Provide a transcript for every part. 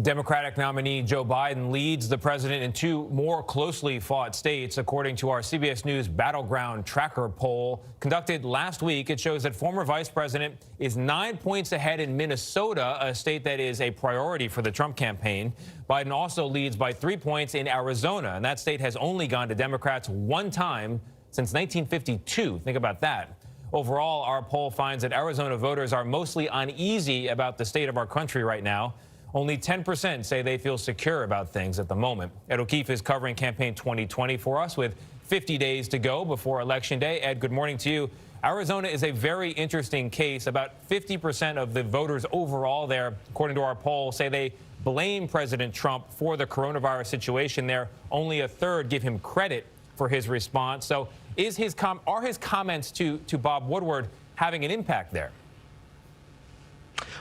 Democratic nominee Joe Biden leads the president in two more closely fought states. According to our CBS News Battleground Tracker poll conducted last week, it shows that former vice president is 9 points ahead in Minnesota, a state that is a priority for the Trump campaign. Biden also leads by 3 points in Arizona, and that state has only gone to Democrats one time since 1952. Think about that. Overall, our poll finds that Arizona voters are mostly uneasy about the state of our country right now. Only 10% say they feel secure about things at the moment. Ed O'Keefe is covering campaign 2020 for us with 50 days to go before Election Day. Ed, good morning to you. Arizona is a very interesting case. About 50% of the voters overall there, according to our poll, say they blame President Trump for the coronavirus situation there. Only a third give him credit for his response. So are his comments to Bob Woodward having an impact there?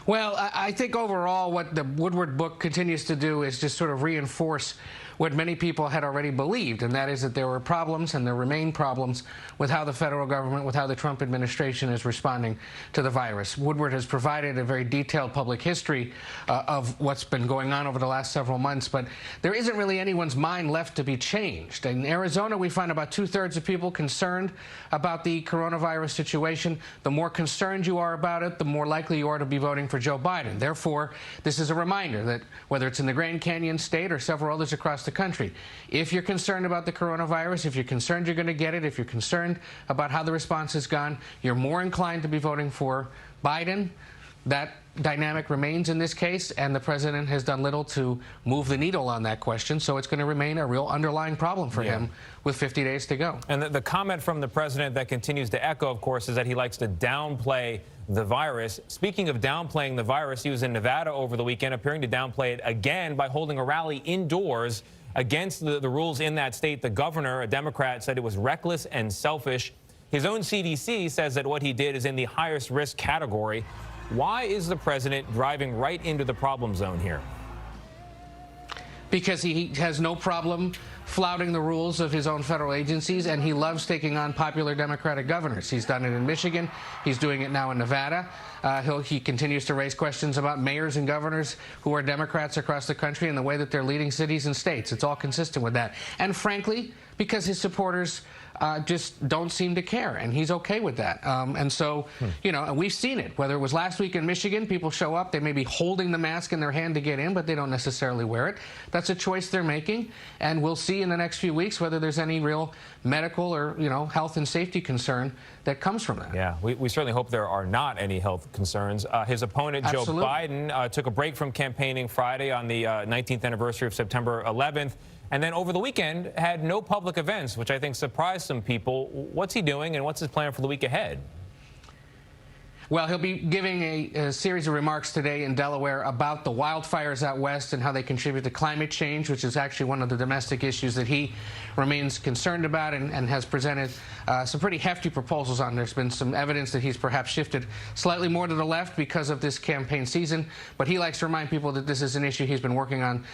Well, I think overall what the Woodward book continues to do is just sort of reinforce what many people had already believed, and that is that there were problems and there remain problems with how the federal government, with how the Trump administration is responding to the virus. Woodward has provided a very detailed public history of what's been going on over the last several months, but there isn't really anyone's mind left to be changed. In Arizona, we find about 2/3 of people concerned about the coronavirus situation. The more concerned you are about it, the more likely you are to be voting for Joe Biden. Therefore, this is a reminder that whether it's in the Grand Canyon State or several others across the country, if you're concerned about the coronavirus, if you're concerned you're going to get it, if you're concerned about how the response has gone, you're more inclined to be voting for Biden. That dynamic remains in this case, and the president has done little to move the needle on that question, so it's going to remain a real underlying problem for him with 50 days to go. And the comment from the president that continues to echo, of course, is that he likes to downplay the virus. Speaking of downplaying the virus, he was in Nevada over the weekend, appearing to downplay it again by holding a rally indoors against the rules in that state. The governor, a Democrat, said it was reckless and selfish. His own CDC says that what he did is in the highest risk category. Why is the president driving right into the problem zone here? Because he has no problem flouting the rules of his own federal agencies, and he loves taking on popular Democratic governors. He's done it in Michigan. He's doing it now in Nevada. He continues to raise questions about mayors and governors who are Democrats across the country and the way that they're leading cities and states. It's all consistent with that. And frankly, because his supporters just don't seem to care, and he's okay with that. And so, you know, and we've seen it. Whether it was last week in Michigan, people show up, they may be holding the mask in their hand to get in, but they don't necessarily wear it. That's a choice they're making, and we'll see in the next few weeks whether there's any real medical or, you know, health and safety concern that comes from that. Yeah, we certainly hope there are not any health concerns. His opponent, Absolutely. Joe Biden, took a break from campaigning Friday on the 19th anniversary of September 11th. And then over the weekend had no public events, which I think surprised some people. What's he doing and what's his plan for the week ahead? Well, he'll be giving a series of remarks today in Delaware about the wildfires out west and how they contribute to climate change, which is actually one of the domestic issues that he remains concerned about and has presented some pretty hefty proposals on. There's been some evidence that he's perhaps shifted slightly more to the left because of this campaign season, but he likes to remind people that this is an issue he's been working on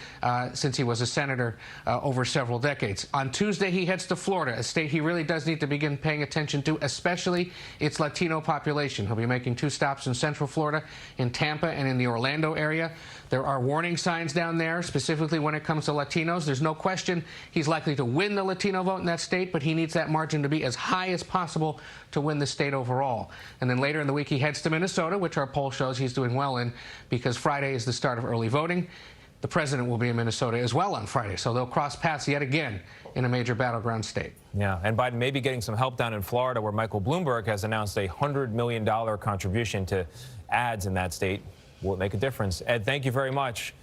since he was a senator over several decades. On Tuesday, he heads to Florida, a state he really does need to begin paying attention to, especially its Latino population. He'll be making 2 stops in Central Florida, in Tampa, and in the Orlando area. There are warning signs down there, specifically when it comes to Latinos. There's no question he's likely to win the Latino vote in that state, but he needs that margin to be as high as possible to win the state overall. And then later in the week, he heads to Minnesota, which our poll shows he's doing well in, because Friday is the start of early voting. The president will be in Minnesota as well on Friday, so they'll cross paths yet again in a major battleground state. Yeah, and Biden may be getting some help down in Florida, where Michael Bloomberg has announced a $100 million contribution to ads in that state. Will it make a difference? Ed, thank you very much.